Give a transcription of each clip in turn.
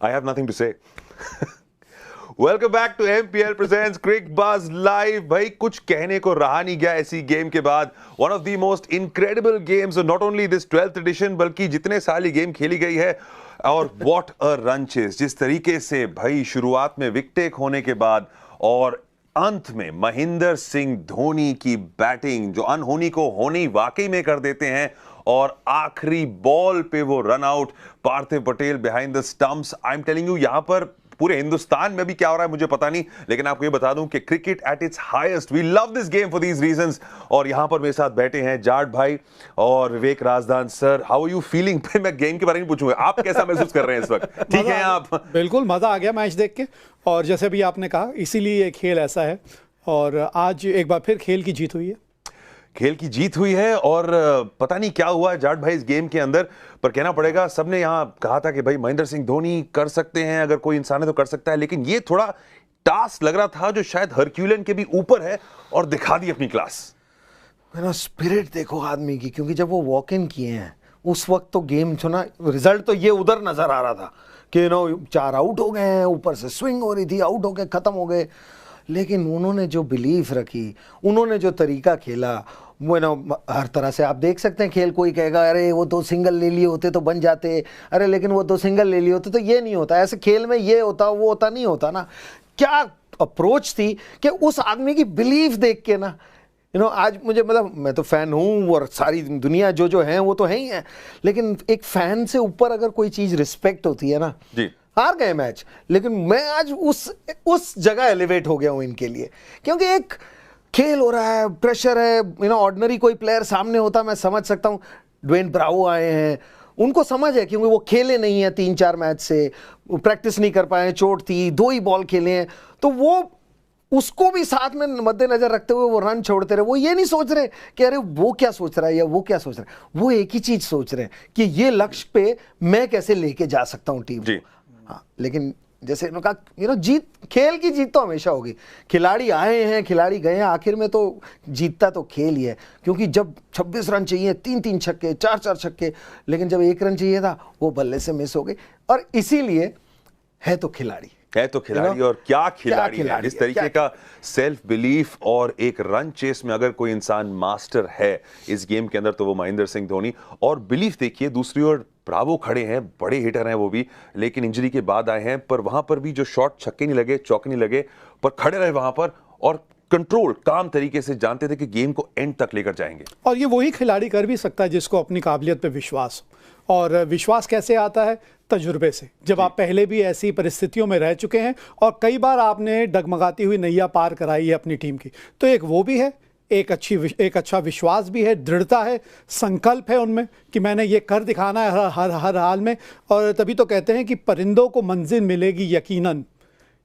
I have nothing to say. Welcome back to MPL presents Crick Buzz Live. भाई कुछ कहने को रहा नहीं गया ऐसी गेम के बाद. One of the most incredible games, not only this 12th edition बल्कि जितने साल ये गेम खेली गई है. और what a run chase. जिस तरीके से भाई शुरुआत में विकेट होने के बाद और अंत में महेंद्र सिंह धोनी की बैटिंग जो अनहोनी को होनी वाकई में कर देते हैं और आखिरी बॉल पे वो run out. Parthiv Patel behind the stumps. I am telling you यहां पर पूरे हिंदुस्तान में भी क्या हो रहा है मुझे पता नहीं, लेकिन आपको ये बता दूं कि cricket at its highest. We love this game for these reasons. और यहां पर मेरे साथ बैठे हैं जाट भाई और Vivek Rajdan. Sir how are you feeling? फिर मैं गेम के बारे में पूछूंगा, आप कैसा महसूस कर रहे हैं इस वक्त? ठीक है आप? बिल्कुल मजा आ गया मैच देख के. और जैसे भी आपने कहा इसीलिए ये खेल ऐसा है. और आज एक बार फिर खेल की जीत हुई है. खेल की जीत हुई है और पता नहीं क्या हुआ जाट भाई इस गेम के अंदर, पर कहना पड़ेगा सबने यहां कहा था कि भाई महेंद्र सिंह धोनी कर सकते हैं, अगर कोई इंसान है तो कर सकता है, लेकिन ये थोड़ा टास्क लग रहा था जो शायद हरक्यूलियन के भी ऊपर है और दिखा दी अपनी क्लास. स्पिरिट देखो आदमी की, क्योंकि जब वो वॉक इन किए हैं उस वक्त तो गेम सुना, रिजल्ट तो ये उधर नजर आ रहा था कि 4 आउट हो गए हैं, ऊपर से स्विंग हो रही थी, आउट हो गए, खत्म हो गए. लेकिन उन्होंने जो बिलीफ रखी, उन्होंने जो तरीका खेला, वो हर तरह से आप देख सकते हैं खेल. कोई कहेगा अरे वो 2 सिंगल ले लिए होते तो बन जाते, अरे लेकिन वो 2 सिंगल ले लिए होते तो ये नहीं होता. ऐसे खेल में ये होता वो होता नहीं होता ना. क्या अप्रोच थी कि उस आदमी की बिलीफ देख के ना आज मुझे मतलब मैं तो फैन हूँ और सारी दुनिया जो है वो तो है ही है, लेकिन एक फैन से ऊपर अगर कोई चीज़ रिस्पेक्ट होती है ना जी. हार गए मैच, लेकिन मैं आज उस जगह एलिवेट हो गया हूं इनके लिए, क्योंकि एक खेल हो रहा है, प्रेशर है. ऑर्डिनरी कोई प्लेयर सामने होता मैं समझ सकता हूं. ड्वेन ब्रावो आए हैं, उनको समझ है क्योंकि वो खेले नहीं है 3-4 मैच से, प्रैक्टिस नहीं कर पाए, चोट थी, 2 ही बॉल खेले हैं, तो वो उसको भी साथ में मद्देनजर रखते हुए वो रन छोड़ते रहे. वो ये नहीं सोच रहे कि अरे वो क्या सोच रहा है या वो क्या सोच रहा है, वो एक ही चीज सोच रहे हैं कि ये लक्ष्य पे मैं कैसे लेके जा सकता हूं टीम. हाँ, लेकिन जैसे उन्होंने कहा जीत, खेल की जीत तो हमेशा होगी. खिलाड़ी आए हैं, खिलाड़ी गए हैं, आखिर में तो जीतता तो खेल ही है. क्योंकि जब 26 रन चाहिए, 3-3 छक्के, 4-4 छक्के, लेकिन जब 1 रन चाहिए था वो बल्ले से मिस हो गई. और इसीलिए है तो खिलाड़ी और क्या खिलाड़ी है. जिस तरीके का सेल्फ बिलीफ और एक रन चेस में अगर कोई इंसान मास्टर है इस गेम के अंदर तो वो महेंद्र सिंह धोनी. और बिलीफ देखिए, दूसरी ओर ब्रावो खड़े हैं, बड़े हिटर हैं वो भी, लेकिन इंजरी के बाद आए हैं, पर वहां पर भी जो शॉट छक्के नहीं लगे, चौके नहीं लगे, पर खड़े रहे वहां पर और कंट्रोल काम तरीके से जानते थे कि गेम को एंड तक लेकर जाएंगे. और ये वही खिलाड़ी कर भी सकता है जिसको अपनी काबिलियत पे विश्वास. और विश्वास कैसे आता है? तजुर्बे से. जब आप पहले भी ऐसी परिस्थितियों में रह चुके हैं और कई बार आपने डगमगाती हुई नैया पार कराई है अपनी टीम की, तो एक वो भी है, एक अच्छा विश्वास भी है, दृढ़ता है, संकल्प है उनमें कि मैंने ये कर दिखाना है हर हाल में. और तभी तो कहते हैं कि परिंदों को मंजिल मिलेगी यकीनन,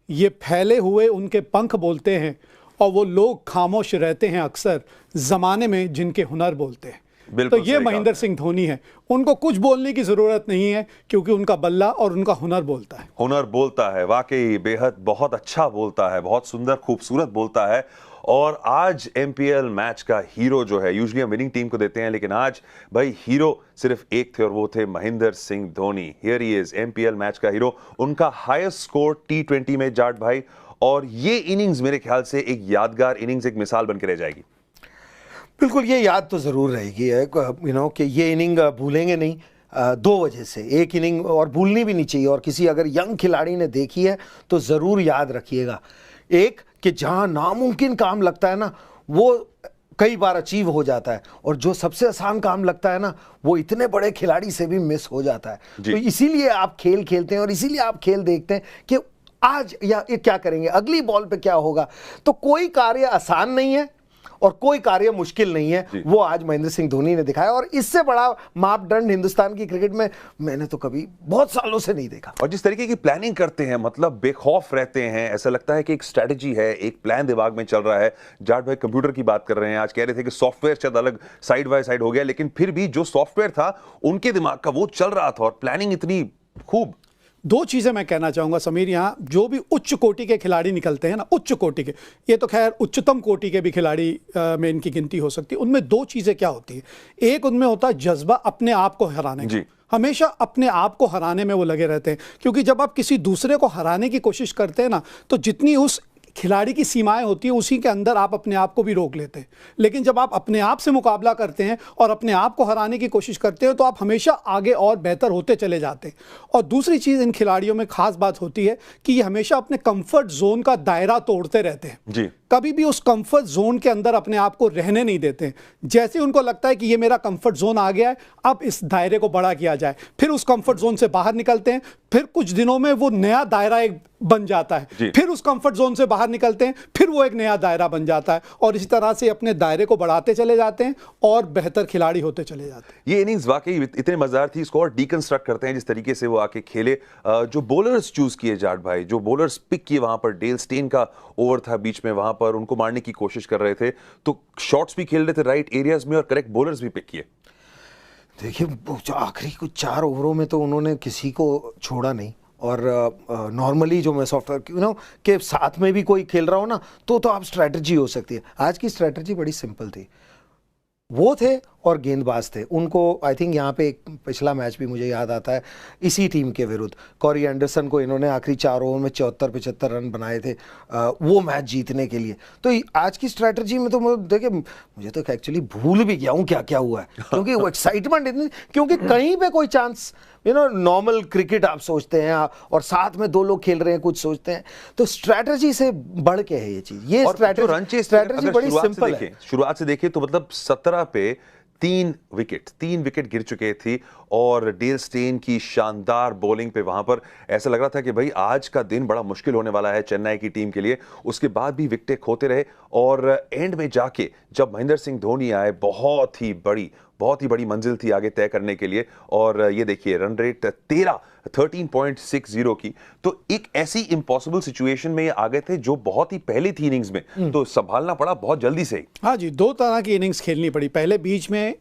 ये फैले हुए उनके पंख बोलते हैं और वो लोग खामोश रहते हैं अक्सर ज़माने में जिनके हुनर बोलते हैं. तो ये महेंद्र सिंह धोनी है, उनको कुछ बोलने की जरूरत नहीं है क्योंकि उनका बल्ला और उनका हुनर बोलता है. हुनर बोलता है, वाकई बेहद बहुत अच्छा बोलता है, बहुत सुंदर खूबसूरत बोलता है. और आज एमपीएल मैच का हीरो जो है, यूजुअली हम विनिंग टीम को देते हैं, लेकिन आज भाई हीरो सिर्फ एक थे और वो थे Mahendra Singh Dhoni. Here he is, MPL match का हीरो. उनका हाईएस्ट स्कोर T20 में जाट भाई, और ये इनिंग्स मेरे ख्याल से एक यादगार इनिंग्स, एक मिसाल बनकर रह जाएगी. बिल्कुल, ये याद तो ज़रूर रहेगी कि ये इनिंग भूलेंगे नहीं. 2 वजह से. एक इनिंग और भूलनी भी नहीं चाहिए, और किसी अगर यंग खिलाड़ी ने देखी है तो ज़रूर याद रखिएगा. एक कि जहाँ नामुमकिन काम लगता है ना वो कई बार अचीव हो जाता है, और जो सबसे आसान काम लगता है ना वो इतने बड़े खिलाड़ी से भी मिस हो जाता है. तो इसीलिए आप खेल खेलते हैं और इसीलिए आप खेल देखते हैं कि आज या ये क्या करेंगे, अगली बॉल पे क्या होगा. तो कोई कार्य आसान नहीं है और कोई कार्य मुश्किल नहीं है, वो आज महेंद्र सिंह धोनी ने दिखाया. और इससे बड़ा मापदंड हिंदुस्तान की क्रिकेट में मैंने तो कभी बहुत सालों से नहीं देखा. और जिस तरीके की प्लानिंग करते हैं, मतलब बेखौफ रहते हैं, ऐसा लगता है कि एक स्ट्रेटजी है, एक प्लान दिमाग में चल रहा है. जाट भाई कंप्यूटर की बात कर रहे हैं, आज कह रहे थे कि सॉफ्टवेयर शायद अलग साइड बाय साइड हो गया, लेकिन फिर भी जो सॉफ्टवेयर था उनके दिमाग का वो चल रहा था और प्लानिंग इतनी खूब. 2 चीज़ें मैं कहना चाहूँगा समीर. यहाँ जो भी उच्च कोटि के खिलाड़ी निकलते हैं ना, उच्च कोटि के, ये तो खैर उच्चतम कोटि के भी खिलाड़ी में इनकी गिनती हो सकती है. उनमें 2 चीज़ें क्या होती है. एक उनमें होता है जज्बा अपने आप को हराने का. हमेशा अपने आप को हराने में वो लगे रहते हैं, क्योंकि जब आप किसी दूसरे को हराने की कोशिश करते हैं ना, तो जितनी उस खिलाड़ी की सीमाएं होती हैं उसी के अंदर आप अपने आप को भी रोक लेते हैं। लेकिन जब आप अपने आप से मुकाबला करते हैं और अपने आप को हराने की कोशिश करते हैं तो आप हमेशा आगे और बेहतर होते चले जाते हैं। और दूसरी चीज़ इन खिलाड़ियों में खास बात होती है कि ये हमेशा अपने कंफर्ट जोन का दायरा तोड़ते रहते हैं जी। कभी भी उस कंफर्ट जोन के अंदर अपने आप को रहने नहीं देते। जैसे उनको लगता है कि ये मेरा कंफर्ट जोन आ गया है, अब इस दायरे को बड़ा किया जाए, फिर उस कंफर्ट जोन से बाहर निकलते हैं, फिर कुछ दिनों में वो नया दायरा एक बन जाता है, फिर उस कंफर्ट जोन से बाहर निकलते हैं, फिर वो एक नया दायरा बन जाता है, और इसी तरह से अपने दायरे को बढ़ाते चले जाते हैं और बेहतर खिलाड़ी होते चले जाते हैं। ये इनिंग्स वाकई इतने मजेदार थी, इसको और डीकंस्ट्रक्ट करते हैं जिस तरीके से वो आके खेले। जो बॉलर्स चूज किए जाट भाई, जो बॉलर्स पिक किए, वहां पर डेल स्टेन का ओवर था बीच में, वहां पर उनको मारने की कोशिश कर रहे थे, तो शॉट्स भी खेल रहे थे राइट एरियाज में और करेक्ट बॉलर्स भी पिक किए। देखिए आखिरी कुछ 4 ओवरों में तो उन्होंने किसी को छोड़ा नहीं, और नॉर्मली जो मैं सॉफ्टवेयर के साथ में भी कोई खेल रहा हो ना, तो आप स्ट्रैटेजी हो सकती है। आज की स्ट्रैटेजी बड़ी सिंपल थी, वो थे और गेंदबाज थे। उनको आई थिंक यहाँ पे एक पिछला मैच भी मुझे याद आता है इसी टीम के विरुद्ध, कॉरी एंडरसन को इन्होंने आखिरी 4 ओवर में 74-75 रन बनाए थे वो मैच जीतने के लिए। तो आज की स्ट्रैटेजी में तो देखिए मुझे तो एक्चुअली भूल भी गया हूँ क्या क्या हुआ है, क्योंकि वो एक्साइटमेंट इतनी, क्योंकि कहीं पे कोई चांस नॉर्मल क्रिकेट आप सोचते हैं और साथ में 2 लोग खेल रहे हैं कुछ सोचते हैं, तो स्ट्रैटेजी से बढ़ के है ये चीज। ये स्ट्रैटेजी बड़ी सिंपल है। शुरुआत से देखिए तो मतलब 17 पे 3 विकेट गिर चुके थे, और डेल स्टेन की शानदार बॉलिंग पे वहां पर ऐसा लग रहा था कि भाई आज का दिन बड़ा मुश्किल होने वाला है चेन्नई की टीम के लिए। उसके बाद भी विकेटें खोते रहे, और एंड में जाके जब महेंद्र सिंह धोनी आए, बहुत ही बड़ी मंजिल थी आगे तय करने के लिए। और ये देखिए रन रेट 13.60 की, तो एक ऐसी इम्पॉसिबल सिचुएशन में ये आ गए थे जो बहुत ही पहली थी इनिंग्स में, तो संभालना पड़ा बहुत जल्दी से ही। हाँ जी, 2 तरह की इनिंग्स खेलनी पड़ी। पहले बीच में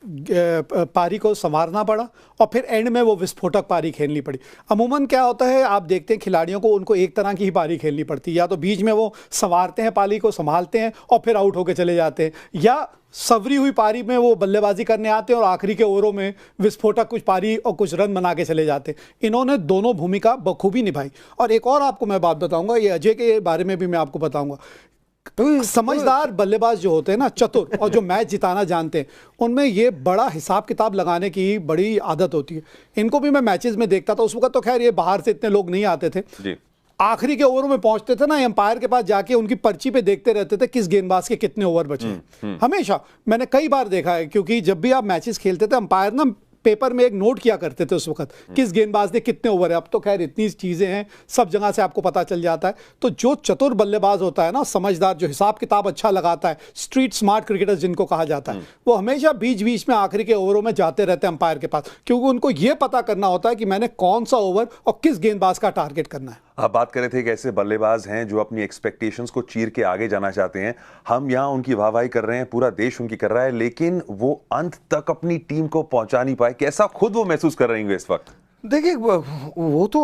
पारी को संवारना पड़ा, और फिर एंड में वो विस्फोटक पारी खेलनी पड़ी। अमूमन क्या होता है, आप देखते हैं खिलाड़ियों को उनको एक तरह की ही पारी खेलनी पड़ती है, या तो बीच में वो संवारते हैं, पारी को संभालते हैं और फिर आउट होकर चले जाते हैं, या सवरी हुई पारी में वो बल्लेबाजी करने आते हैं और आखिरी के ओवरों में विस्फोटक कुछ पारी और कुछ रन बना के चले जाते हैं। इन्होंने दोनों भूमिका बखूबी निभाई। और एक और आपको मैं बात बताऊंगा, ये अजय के बारे में भी मैं आपको बताऊंगा। समझदार बल्लेबाज जो होते हैं ना, चतुर, और जो मैच जिताना जानते हैं, उनमें ये बड़ा हिसाब किताब लगाने की बड़ी आदत होती है। इनको भी मैं मैचेस में देखता था, उस वक्त तो खैर ये बाहर से इतने लोग नहीं आते थे जी। आखिरी के ओवरों में पहुंचते थे ना, एम्पायर के पास जाके उनकी पर्ची पे देखते रहते थे किस गेंदबाज के कितने ओवर बचे। हमेशा मैंने कई बार देखा है, क्योंकि जब भी आप मैचेस खेलते थे, अंपायर ना पेपर में एक नोट किया करते थे उस वक्त, किस गेंदबाज ने कितने ओवर है। अब तो खैर इतनी चीजें हैं, सब जगह से आपको पता चल जाता है। तो जो चतुर बल्लेबाज होता है ना, समझदार, जो हिसाब किताब अच्छा लगाता है, स्ट्रीट स्मार्ट क्रिकेटर्स जिनको कहा जाता है, वो हमेशा बीच बीच में आखिरी के ओवरों में जाते रहते हैं अंपायर के पास, क्योंकि उनको ये पता करना होता है कि मैंने कौन सा ओवर और किस गेंदबाज का टारगेट करना है। आप बात कर रहे थे कि ऐसे बल्लेबाज हैं जो अपनी एक्सपेक्टेशंस को चीर के आगे जाना चाहते हैं। हम यहाँ उनकी वाहवाही कर रहे हैं, पूरा देश उनकी कर रहा है, लेकिन वो अंत तक अपनी टीम को पहुंचा नहीं पाए। कैसा खुद वो महसूस कर रहे हैं इस वक्त? देखिए वो तो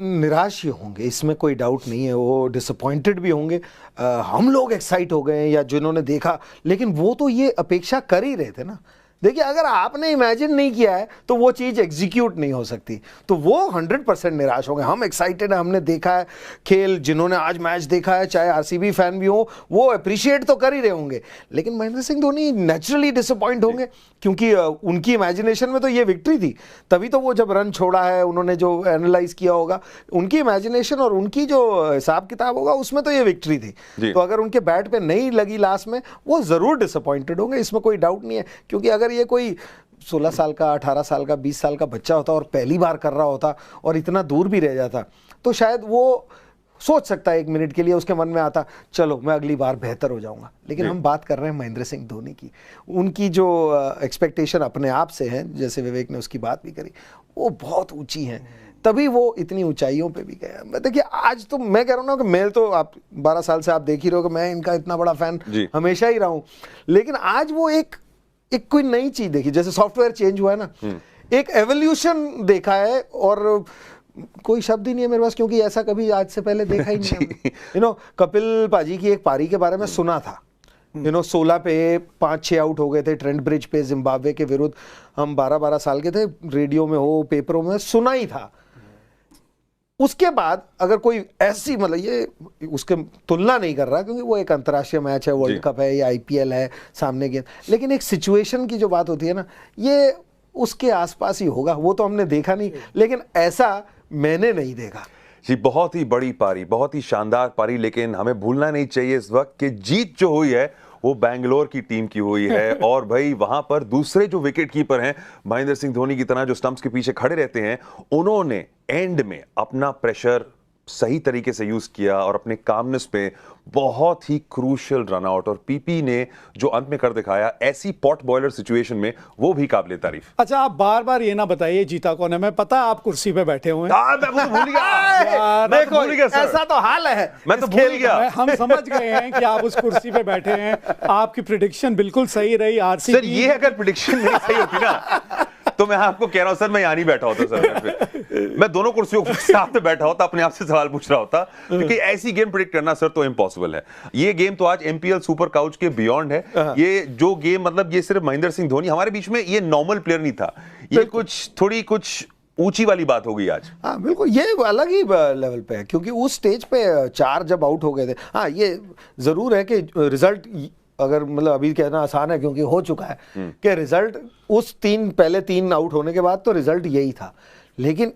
निराश ही होंगे, इसमें कोई डाउट नहीं है, वो डिसअपॉइंटेड भी होंगे। हम लोग एक्साइट हो गए या जिन्होंने देखा, लेकिन वो तो ये अपेक्षा कर ही रहे थे ना। देखिए अगर आपने इमेजिन नहीं किया है तो वो चीज़ एग्जीक्यूट नहीं हो सकती, तो वो 100% निराश हो गए। हम एक्साइटेड हैं, हमने देखा है खेल, जिन्होंने आज मैच देखा है, चाहे आरसीबी फैन भी हो, वो अप्रिशिएट तो कर ही रहे होंगे, लेकिन महेंद्र सिंह धोनी नेचुरली डिसअपॉइंट होंगे, क्योंकि उनकी इमेजिनेशन में तो ये विक्ट्री थी। तभी तो वो जब रन छोड़ा है, उन्होंने जो एनालाइज किया होगा, उनकी इमेजिनेशन और उनकी जो हिसाब किताब होगा, उसमें तो ये विक्ट्री थी। तो अगर उनके बैट पे नहीं लगी लास्ट में, वो ज़रूर डिसअपॉइंटेड होंगे, इसमें कोई डाउट नहीं है। क्योंकि अगर ये कोई 16 साल का, 18 साल का, 20 साल का बच्चा होता और पहली बार कर रहा होता और इतना दूर भी रह जाता, तो शायद वो सोच सकता है, 1 मिनट के लिए उसके मन में आता, चलो मैं अगली बार बेहतर हो जाऊंगा। लेकिन हम बात कर रहे हैं महेंद्र सिंह धोनी की, उनकी जो एक्सपेक्टेशन अपने आप से है, जैसे विवेक ने उसकी बात भी करी, वो बहुत ऊंची है, तभी वो इतनी ऊंचाइयों पे भी गया। देखिए आज तो मैं कह रहा हूँ ना कि मैं तो, आप 12 साल से आप देख ही रहे हो कि मैं इनका इतना बड़ा फैन हमेशा ही रहा हूँ, लेकिन आज वो एक कोई नई चीज देखी, जैसे सॉफ्टवेयर चेंज हुआ है ना, एक एवोल्यूशन देखा है, और कोई शब्द ही नहीं है मेरे पास, क्योंकि ऐसा कभी आज से पहले देखा ही नहीं। कपिल पाजी की एक पारी के बारे में सुना था, 16 पे 5-6 आउट हो गए थे ट्रेंट ब्रिज पे जिम्बाब्वे के विरुद्ध। हम 12-12 साल के थे, रेडियो में हो पेपरों में सुना ही था। उसके बाद अगर कोई ऐसी, मतलब ये उसके तुलना नहीं कर रहा क्योंकि वो एक अंतर्राष्ट्रीय मैच है, वर्ल्ड कप है या IPL है सामने गेंद, लेकिन एक सिचुएशन की जो बात होती है ना, ये उसके आसपास ही होगा। वो तो हमने देखा नहीं, लेकिन ऐसा मैंने नहीं देखा जी। बहुत ही बड़ी पारी, बहुत ही शानदार पारी, लेकिन हमें भूलना नहीं चाहिए इस वक्त कि जीत जो हुई है वो बैंगलोर की टीम की हुई है। और भाई वहां पर दूसरे जो विकेट कीपर हैं महेंद्र सिंह धोनी की तरह, जो स्टंप्स के पीछे खड़े रहते हैं, उन्होंने एंड में अपना प्रेशर सही तरीके से यूज किया और अपने कामनेस पे बहुत ही क्रूशियल रन आउट, और पीपी ने जो अंत में कर दिखाया ऐसी पॉट बॉयलर सिचुएशन में, वो भी काबिले तारीफ। अच्छा, आप बार बार ये ना बताइए जीता कौन है। मैं पता है आप कुर्सी पे बैठे हुए हैं। मैं वो तो भूल गया। मैं तो भूल गया सर। ऐसा तो हाल है, मैं तो भूल गया। हम समझ गए हैं कि आप उस कुर्सी पे बैठे हैं। आपकी प्रेडिक्शन बिल्कुल सही रही। आरसीबी सर ये अगर प्रेडिक्शन नहीं सही होती ना तो मैं आपको कह रहा हूं सर, मैं यहां नहीं बैठा होता सर। मैं दोनों कुर्सियों के साथ में बैठा होता, अपने आप से सवाल पूछ रहा होता, क्योंकि ऐसी गेम प्रेडिक्ट करना सर तो इम्पॉसिबल है। ये गेम तो आज MPL सुपर काउच के बियॉन्ड है। ये जो गेम, मतलब ये सिर्फ महेंद्र सिंह धोनी हमारे बीच में, ये नॉर्मल प्लेयर नहीं था, ये कुछ ऊंची वाली बात हो गई आज। हाँ बिल्कुल, ये अलग ही लेवल पे है, क्योंकि उस स्टेज पे 4 जब आउट हो गए थे। हाँ ये जरूर है कि रिजल्ट, अगर मतलब अभी कहना आसान है क्योंकि हो चुका है कि रिजल्ट उस पहले 3 आउट होने के बाद तो रिजल्ट यही था, लेकिन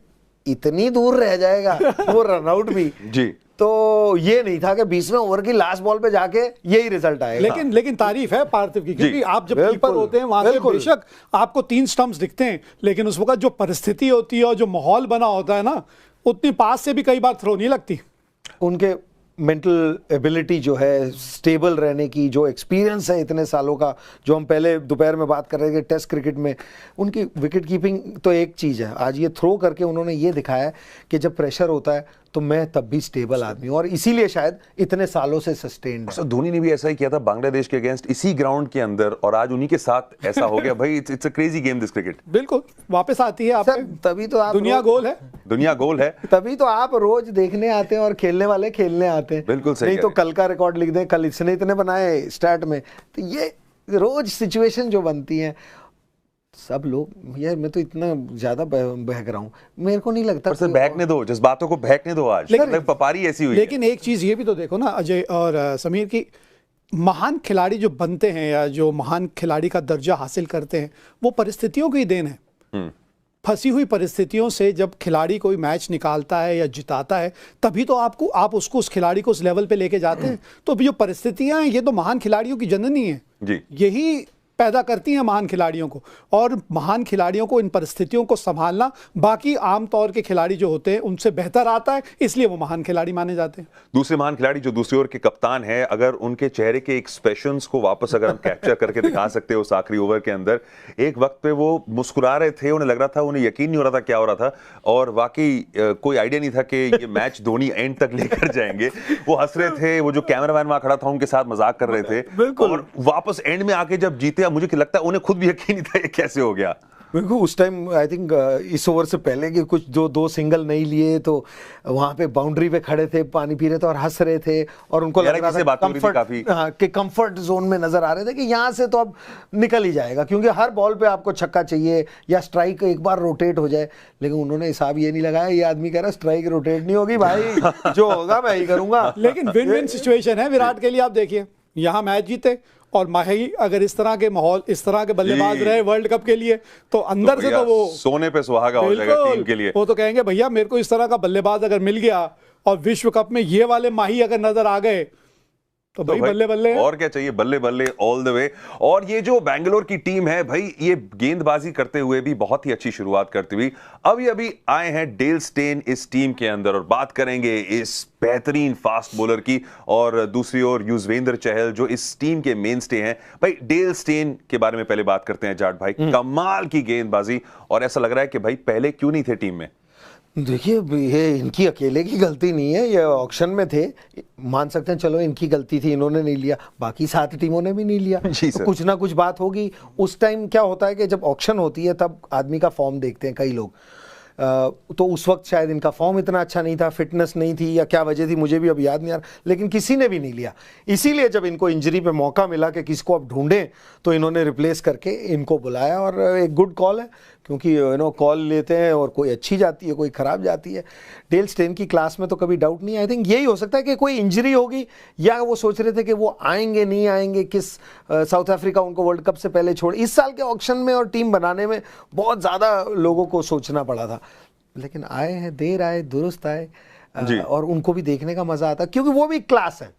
इतनी दूर रह जाएगा वो रनआउट भी जी, तो ये नहीं था कि 20वें ओवर की लास्ट बॉल पे जाके यही रिजल्ट आएगा। लेकिन तारीफ है पार्थिव की, क्योंकि आप जब कीपर होते हैं वहां से बेशक आपको 3 स्टंप्स दिखते हैं, लेकिन उस वक्त जो परिस्थिति होती है और जो माहौल बना होता है ना, उतनी पास से भी कई बार थ्रो नहीं लगती। उनके मेंटल एबिलिटी जो है, स्टेबल रहने की जो एक्सपीरियंस है इतने सालों का, जो हम पहले दोपहर में बात कर रहे थे टेस्ट क्रिकेट में, उनकी विकेट कीपिंग तो एक चीज़ है। आज ये थ्रो करके उन्होंने ये दिखाया है कि जब प्रेशर होता है तो मैं तब भी स्टेबल आदमी हूं, और इसीलिए शायद इतने सालों से सस्टेन्ड है। धोनी ने भी ऐसा ही किया था बांग्लादेश के अगेंस्ट, इसी ग्राउंड के अंदर, और आज उन्हीं के साथ ऐसा हो गया। भाई it's a crazy game this cricket. बिल्कुल वापस आती है आप, तभी तो आप दुनिया गोल है, दुनिया गोल है, तभी तो आप रोज देखने आते हैं और खेलने वाले खेलने आते हैं। बिल्कुल सही। नहीं तो कल का रिकॉर्ड लिख दें, कल इसने इतने बनाए स्टार्ट में, तो ये रोज सिचुएशन जो बनती है, सब लोग, यार मैं तो इतना ज्यादा बहक रहा हूं, मेरे को नहीं लगता। सर बहकने दो, जज्बातों को बहकने दो आज, लेकिन पपारी ऐसी हुई। लेकिन एक चीज ये भी तो देखो ना अजय और समीर की, महान खिलाड़ी जो बनते हैं या जो महान खिलाड़ी का दर्जा हासिल करते हैं, वो परिस्थितियों की देन है। फंसी हुई परिस्थितियों से जब खिलाड़ी कोई मैच निकालता है या जिताता है, तभी तो आप उसको, उस खिलाड़ी को उस लेवल पे लेके जाते हैं। तो जो परिस्थितियां हैं, ये तो महान खिलाड़ियों की जननी है जी। यही पैदा करती हैं महान खिलाड़ियों को, और महान खिलाड़ियों को इन परिस्थितियों को संभालना बाकी आम तौर के खिलाड़ी जो होते हैं उनसे बेहतर आता है, इसलिए वो महान खिलाड़ी माने जाते हैं। दूसरे महान खिलाड़ी जो दूसरी ओर के कप्तान है, अगर उनके चेहरे के एक्सप्रेशंस को वापस अगर हम कैप्चर करके दिखा सकते हो उस आखिरी ओवर के अंदर, एक वक्त पे वो मुस्कुरा रहे थे, उन्हें लग रहा था, उन्हें यकीन नहीं हो रहा था क्या हो रहा था, और वाकई कोई आइडिया नहीं था कि ये मैच धोनी एंड तक लेकर जाएंगे। वो हंस रहे थे, वो जो कैमरामैन वहां खड़ा था उनके साथ मजाक कर रहे थे, और वापस एंड में आके जब जीते, मुझे लगता है उन्हें खुद भी यकीन नहीं था ये कैसे हो गया। बिल्कुल, उस टाइम आई थिंक इस ओवर से पहले कि कुछ जो 2 सिंगल नहीं लिए, तो वहां पे बाउंड्री पे खड़े थे, पानी पी रहे थे और हंस रहे थे, और उनको लग रहा था कंफर्ट कंफर्ट जोन में नजर आ रहे थे कि यहाँ से तो अब निकल ही जाएगा, क्योंकि हर बॉल पे आपको छक्का चाहिए या स्ट्राइक एक बार रोटेट हो जाए। लेकिन उन्होंने हिसाब ये नहीं लगाया, ये आदमी कह रहा है स्ट्राइक रोटेट नहीं होगी भाई, जो होगा मैं ही करूंगा। लेकिन विन विन सिचुएशन है विराट के लिए। आप देखिए, यहाँ मैच जीते, और माही अगर इस तरह के माहौल, इस तरह के बल्लेबाज रहे वर्ल्ड कप के लिए, तो अंदर से तो वो सोने पे सुहागा हो जाएगा टीम के लिए। वो तो कहेंगे भैया मेरे को इस तरह का बल्लेबाज अगर मिल गया, और विश्व कप में ये वाले माही अगर नजर आ गए, तो भाई बल्ले बल्ले, और क्या चाहिए, बल्ले बल्ले ऑल द वे। और ये जो बैंगलोर की टीम है भाई, ये गेंदबाजी करते हुए भी बहुत ही अच्छी शुरुआत करती हुई अभी आए हैं डेल स्टेन इस टीम के अंदर, और बात करेंगे इस बेहतरीन फास्ट बॉलर की। और दूसरी ओर युजवेंद्र चहल जो इस टीम के मेन स्टे हैं। भाई डेल स्टेन के बारे में पहले बात करते हैं जाट भाई, कमाल की गेंदबाजी, और ऐसा लग रहा है कि भाई पहले क्यों नहीं थे टीम में। देखिए, ये इनकी अकेले की गलती नहीं है, ये ऑक्शन में थे, मान सकते हैं, चलो इनकी गलती थी, इन्होंने नहीं लिया, बाकी 7 टीमों ने भी नहीं लिया, तो कुछ ना कुछ बात होगी। उस टाइम क्या होता है कि जब ऑक्शन होती है तब आदमी का फॉर्म देखते हैं कई लोग, तो उस वक्त शायद इनका फॉर्म इतना अच्छा नहीं था, फिटनेस नहीं थी या क्या वजह थी मुझे भी अब याद नहीं आ रहा, लेकिन किसी ने भी नहीं लिया। इसीलिए जब इनको इंजरी पे मौका मिला कि किसको अब ढूंढें, तो इन्होंने रिप्लेस करके इनको बुलाया, और एक गुड कॉल है, क्योंकि कॉल लेते हैं और कोई अच्छी जाती है कोई ख़राब जाती है। डेल स्टेन की क्लास में तो कभी डाउट नहीं। आई थिंक यही हो सकता है कि कोई इंजरी होगी, या वो सोच रहे थे कि वो आएंगे नहीं आएंगे, किस साउथ अफ्रीका उनको वर्ल्ड कप से पहले छोड़, इस साल के ऑक्शन में और टीम बनाने में बहुत ज़्यादा लोगों को सोचना पड़ा था, लेकिन आए हैं, देर आए दुरुस्त आए, और उनको भी देखने का मज़ा आता, क्योंकि वो भी क्लास है।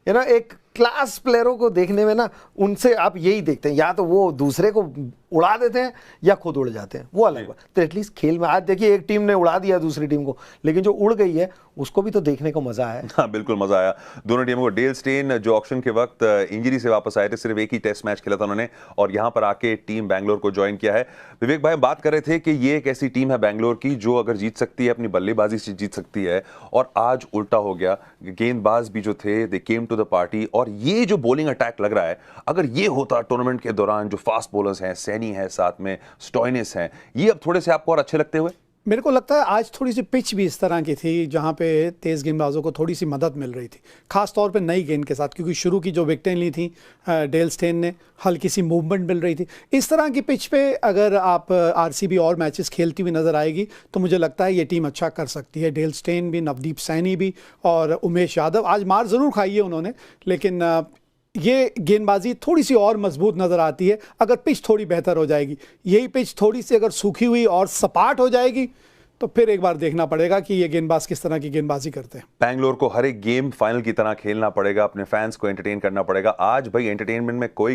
एक क्लास प्लेयरों को देखने में ना, उनसे आप यही देखते हैं, या तो वो दूसरे को उड़ा देते हैं या खुद उड़ जाते हैं, वो अलग बात। तो एटलीस्ट खेल में आज देखिए एक टीम ने उड़ा दिया दूसरी टीम को, लेकिन जो उड़ गई है उसको भी तो देखने को मजा आया। हाँ बिल्कुल मजा आया दोनों टीमों को। डेल स्टेन जो ऑक्शन के वक्त इंजरी से वापस आए थे, सिर्फ एक ही टेस्ट मैच खेला था उन्होंने, और यहाँ पर आके टीम बैंगलोर को ज्वाइन किया है। विवेक भाई बात कर रहे थे कि ये एक ऐसी टीम है बैंगलोर की जो अगर जीत सकती है, अपनी बल्लेबाजी से जीत सकती है, और आज उल्टा हो गया। गेंदबाज भी जो थे दे केम टू द पार्टी, और ये जो बॉलिंग अटैक लग रहा है, अगर ये होता टूर्नामेंट के दौरान, जो फास्ट बॉलर्स हैं, सैनी है साथ में, स्टॉइनिस हैं, ये अब थोड़े से आपको और अच्छे लगते हुए? मेरे को लगता है आज थोड़ी सी पिच भी इस तरह की थी जहां पे तेज़ गेंदबाजों को थोड़ी सी मदद मिल रही थी, खास तौर पे नई गेंद के साथ, क्योंकि शुरू की जो विकेटें ली थी डेल स्टेन ने, हल्की सी मूवमेंट मिल रही थी। इस तरह की पिच पे अगर आप आरसीबी और मैचेस खेलती हुई नज़र आएगी तो मुझे लगता है ये टीम अच्छा कर सकती है। डेल स्टेन भी, नवदीप सैनी भी और उमेश यादव, आज मार ज़रूर खाई है उन्होंने, लेकिन ये गेंदबाजी थोड़ी सी और मजबूत नज़र आती है अगर पिच थोड़ी बेहतर हो जाएगी। यही पिच थोड़ी सी अगर सूखी हुई और सपाट हो जाएगी तो फिर एक बार देखना पड़ेगा कि ये गेंदबाज किस तरह की गेंदबाजी करते हैं। बैंगलोर को हर एक गेम फाइनल की तरह खेलना पड़ेगा, अपने फैंस को एंटरटेन करना पड़ेगा। आज भाई एंटरटेनमेंट में कोई